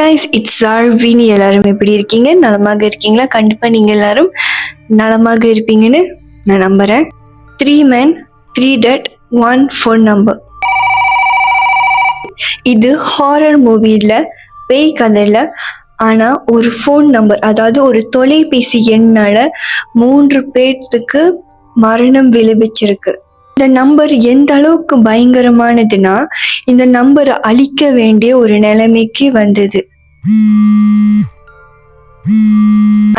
guys, it's Zarvini. எல்லாரும் எப்படி இருக்கீங்க? நலமாக இருக்கீங்களா? கண்டிப்பா நீங்க எல்லாரும் நலமாக இருப்பீங்கன்னு நான் நம்புறேன். 3 men, 3 dead, 1 phone number. இது ஹாரர் மூவில பேய் கதையில ஆனா ஒரு ஃபோன் நம்பர், அதாவது ஒரு தொலைபேசி எண்ணால 3 பேர்த்துக்கு மரணம் விளைவிச்சிருக்கு. இந்த நம்பர் எந்த அளவுக்கு பயங்கரமானதுன்னா இந்த நம்பரை அழிக்க வேண்டிய ஒரு நிலைமைக்கு வந்தது.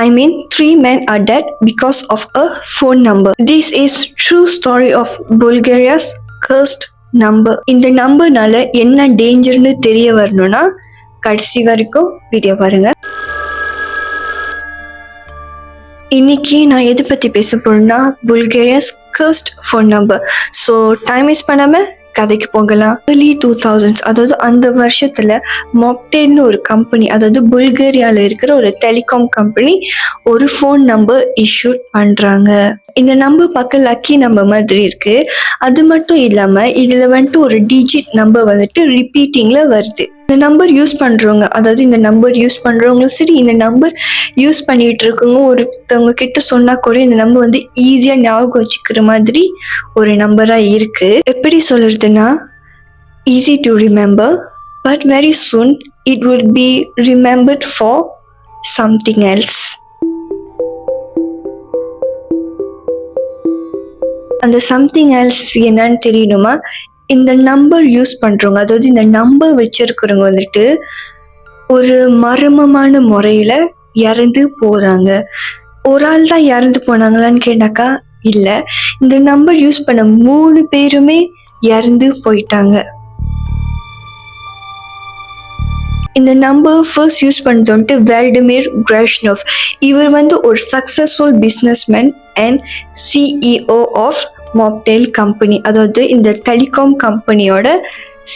I mean 3 men are dead because of a phone number. This is true story of Bulgaria's cursed number. இந்த நம்பர்னால என்ன டேஞ்சர்னு தெரிய வரணும்னா கடைசி வரைக்கும் வீடியோ பாருங்க. இன்னைக்கு நான் எதை பத்தி பேச போறேன்னா Bulgaria's cursed phone number. So time waste பண்ணாம கதைக்கு போகலாம். early 2000s, அதாவது அந்த வருஷத்துல மொப்டேல்னு ஒரு கம்பெனி, அதாவது புல்கேரியால இருக்கிற ஒரு டெலிகாம் கம்பெனி ஒரு ஃபோன் நம்பர் இஷ்யூ பண்றாங்க. இந்த நம்பர் பார்க்க லக்கி நம்பர் மாதிரி இருக்கு. அது மட்டும் இல்லாம இதுல வந்துட்டு ஒரு டிஜிட் நம்பர் வந்துட்டு ரிப்பீட்டிங்ல வருது. இந்த நம்பர் யூஸ் பண்றவங்க, அதாவது இந்த நம்பர் யூஸ் பண்றவங்களும் சரி, இந்த நம்பர் யூஸ் பண்ணிட்டு இருக்கவங்க ஒருத்தவங்க கிட்ட சொன்னா கூட இந்த நம்பர் வந்து ஈஸியா ஞாபகம் வச்சுக்கிற மாதிரி ஒரு நம்பரா இருக்கு. எப்படி சொல்றதுன்னா, easy to remember, but very soon it would be remembered for something else. அந்த சம்திங் எல்ஸ் என்னன்னு தெரியணுமா? இந்த நம்பர் யூஸ் பண்றவங்க, அதாவது இந்த நம்பர் வச்சிருக்கிறவங்க வந்துட்டு ஒரு மர்மமான முறையில இறந்து போறாங்க. ஒரு ஆள் தான் இறந்து போனாங்களான்னு கேட்டாக்கா இல்ல, இந்த நம்பர் யூஸ் பண்ண 3 பேருமே இறந்து போயிட்டாங்க. இந்த நம்பர் ஃபர்ஸ்ட் யூஸ் பண்ணது வந்துட்டு வெல்டிமிர் கிராஷ்னோவ். இவர் வந்து ஒரு successful businessman and CEO of Mobitel company, அதாவது இந்த டெலிகாம் கம்பெனியோட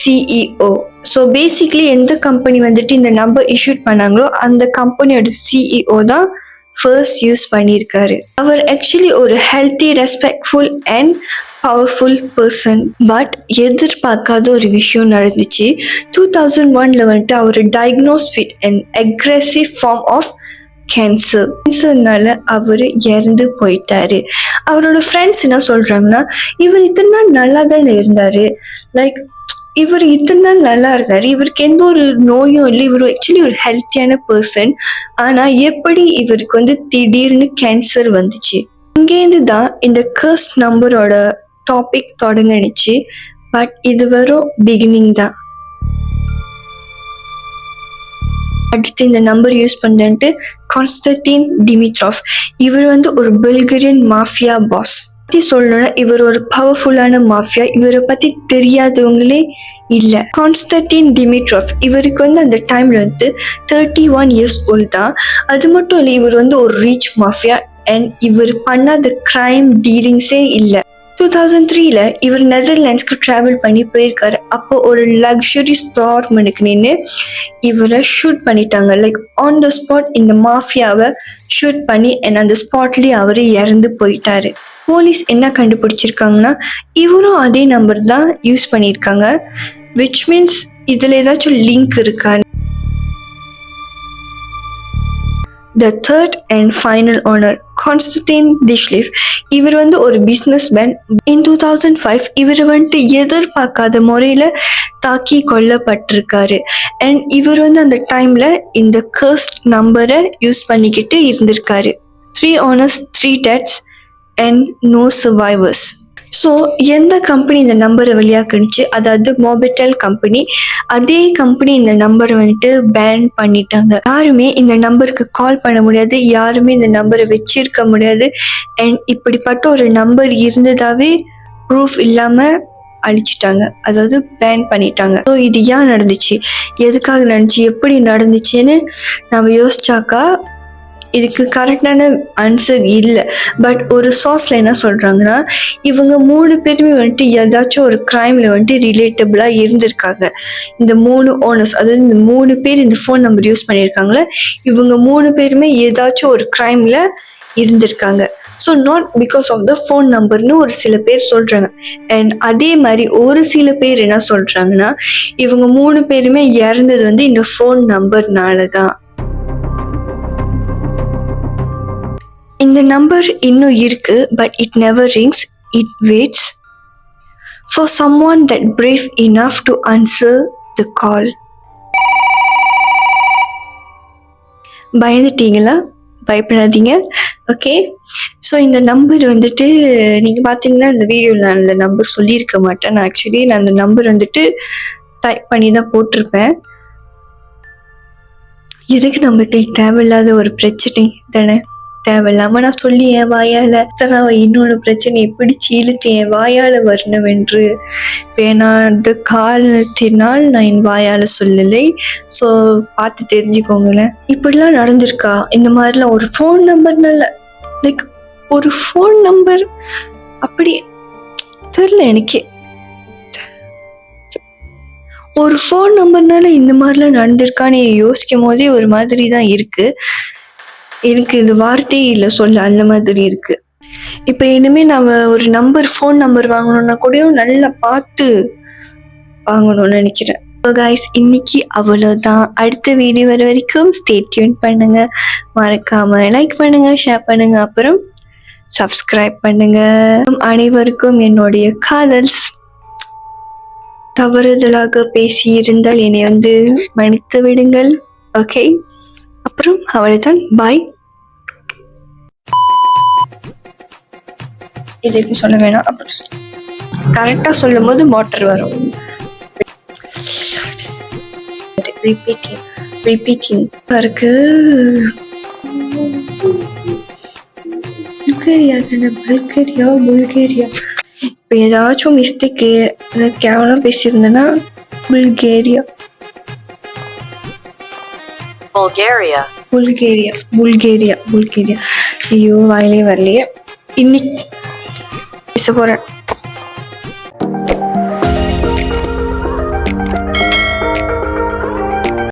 சிஇஓ. ஸோ பேசிக்லி எந்த கம்பெனி வந்துட்டு இந்த நம்பர் இஷ்யூட் பண்ணாங்களோ அந்த கம்பெனியோட சிஇஓ தான் ஃபர்ஸ்ட் யூஸ் பண்ணியிருக்காரு. அவர் ஆக்சுவலி ஒரு healthy, respectful and powerful person. But எதிர்பார்க்காத ஒரு விஷயம் நடந்துச்சு. 2001 வந்துட்டு அவர் diagnose with an aggressive form of கேன்சர்னால அவர் இறந்து போயிட்டாரு. அவரோட ஃப்ரெண்ட்ஸ் என்ன சொல்றாங்கன்னா, இவர் இத்தனை நாள் நல்லா தானே இருந்தாரு, லைக் இவர் இத்தனை நாள் நல்லா இருந்தாரு, இவருக்கு எந்த ஒரு நோயும் இல்லை, இவர் ஆக்சுவலி ஒரு ஹெல்த்தியான பர்சன், ஆனா எப்படி இவருக்கு வந்து திடீர்னு கேன்சர் வந்துச்சு? இங்கேருந்து தான் இந்த கர்ஸ்ட் நம்பரோட டாபிக் தொடங்கிச்சு. பட் இது வெறும் பிகினிங் தான். அடுத்து இந்த நம்பர் யூஸ் பண்ணிட்டு கான்ஸ்டன்டின் டிமிட்ரோவ். இவர் வந்து ஒரு பல்கேரியன் மாஃபியா பாஸ். பத்தி சொல்லணும்னா இவர் ஒரு பவர்ஃபுல்லான மாஃபியா. இவரை பத்தி தெரியாதவங்களே இல்லை. கான்ஸ்டன்டின் டிமிட்ரோவ் இவருக்கு வந்து அந்த டைம்ல வந்து 31 years old தான். அது மட்டும் இல்லை, இவர் வந்து ஒரு ரிச் மாஃபியா அண்ட் இவர் பண்ணாத கிரைம் டீலிங்ஸே இல்லை. 2003 இவர் நெதர்லாண்ட்ஸ்க்கு டிராவல் பண்ணி போயிருக்காரு. அப்போ ஒரு லக்ஸுரி ஸ்டார்மனுக்கு நின்று இவரை ஷூட் பண்ணிட்டாங்க. லைக் ஆன் த ஸ்பாட் இந்த மாஃபியாவை ஷூட் பண்ணி அந்த ஸ்பாட்லயே அவரு இறந்து போயிட்டாரு. போலீஸ் என்ன கண்டுபிடிச்சிருக்காங்கன்னா இவரும் அதே நம்பர் தான் யூஸ் பண்ணியிருக்காங்க. விச் மீன்ஸ் இதுல ஏதாச்சும் லிங்க் இருக்கா? The third and final owner, Konstantin Dishlev. இவர் வந்து ஒரு பிஸ்னஸ் மேன். In 2005 இவர் வந்துட்டு எதிர்பார்க்காத முறையில தாக்கி கொல்லப்பட்டிருக்காரு. அண்ட் இவர் வந்து அந்த டைம்ல இந்த கர்ஸ்ட் நம்பரை யூஸ் பண்ணிக்கிட்டு இருந்திருக்காரு. 3 owners, 3 deaths and no survivors. So எந்த கம்பெனி இந்த நம்பரை வெளியாக்குனுச்சு, அதாவது மொபிட்டெல் கம்பெனி, அதே கம்பெனி இந்த நம்பரை வந்துட்டு பேன் பண்ணிட்டாங்க. யாருமே இந்த நம்பருக்கு கால் பண்ண முடியாது, யாருமே இந்த நம்பரை வச்சிருக்க முடியாது. அண்ட் இப்படிப்பட்ட ஒரு நம்பர் இருந்ததாவே ப்ரூஃப் இல்லாம அழிச்சிட்டாங்க, அதாவது பேன் பண்ணிட்டாங்க. ஸோ இது ஏன் நடந்துச்சு, எதுக்காக நடந்துச்சு, எப்படி நடந்துச்சுன்னு நம்ம யோசிச்சாக்கா இதுக்கு கரெக்டான ஆன்சர் இல்லை. பட் ஒரு சோர்ஸ்ல என்ன சொல்றாங்கன்னா, இவங்க 3 பேருமே வந்துட்டு ஏதாச்சும் ஒரு கிரைம்ல வந்துட்டு ரிலேட்டபிளா இருந்திருக்காங்க. இந்த 3 ஓனர்ஸ், அதாவது இந்த 3 பேர் இந்த ஃபோன் நம்பர் யூஸ் பண்ணியிருக்காங்களே, இவங்க 3 பேருமே ஏதாச்சும் ஒரு கிரைம்ல இருந்திருக்காங்க. So not because of the phone நம்பர்னு ஒரு சில பேர் சொல்கிறாங்க. அண்ட் அதே மாதிரி ஒரு சில பேர் என்ன சொல்கிறாங்கன்னா, இவங்க 3 பேருமே இறந்தது வந்து இந்த ஃபோன் நம்பர்னால தான். இந்த நம்பர் இன்னும் இருக்கு, but it never rings, it waits for someone that brave enough to answer the call. பயந்துட்டீங்களா? பயப்படாதீங்க. ஓகே, ஸோ இந்த நம்பர் வந்துட்டு நீங்கள் பார்த்தீங்கன்னா இந்த வீடியோவில் நான் அந்த நம்பர் சொல்லியிருக்க மாட்டேன். நான் ஆக்சுவலி அந்த நம்பர் வந்துட்டு டைப் பண்ணி தான் போட்டிருப்பேன். எதுக்கு நமக்கு தேவையில்லாத ஒரு பிரச்சனை தானே, தேவையில்லாம நான் சொல்லி என் வாயால் இன்னொரு பிரச்சனையை பிடிச்சி இழுத்து என் வாயால் வரணுமென்று வேணாத காரணத்தினால் நான் என் வாயால் சொல்லலை. ஸோ பார்த்து தெரிஞ்சுக்கோங்களேன். இப்படிலாம் நடந்திருக்கா? இந்த மாதிரிலாம் ஒரு ஃபோன் நம்பர்னால, லைக் ஒரு ஃபோன் நம்பர் அப்படி தெரில எனக்கே. ஒரு ஃபோன் நம்பர்னால இந்த மாதிரிலாம் நடந்திருக்கான்னு யோசிக்கும் போதே ஒரு மாதிரி தான் இருக்கு. எனக்கு இது வார்த்தையே இல்லை சொல்ல, அந்த மாதிரி இருக்கு. இப்போ இனிமேல் நான் ஒரு நம்பர் ஃபோன் நம்பர் வாங்கணும்னா கூட நல்லா பார்த்து வாங்கணும்னு நினைக்கிறேன். கைஸ், இன்னைக்கு அவ்வளோதான். அடுத்த வீடியோ வர வரைக்கும் ஸ்டே டியூன் பண்ணுங்க. மறக்காம லைக் பண்ணுங்க, ஷேர் பண்ணுங்க, அப்புறம் சப்ஸ்கிரைப் பண்ணுங்க. அனைவருக்கும் என்னுடைய காதல்ஸ். தவறுதலாக பேசி இருந்தால் என்னை வந்து மன்னித்து விடுங்கள். ஓகே, அப்புறம் அவ்வளவுதான். பாய். இதை எப்படி சொல்ல வேணாம், அப்புறம் கரெக்டா சொல்லும் போது மோட்டர் வரும். ரிப்பீட்டிங் இருக்கு. புல்கேரியா. இப்போ ஏதாச்சும் மிஸ்டேக்கு கேவலம் பேசியிருந்தேன்னா புல்கேரியா. ஐயோ, வாயிலே வரலையே. இன்னைக்கு பேச போறேன்.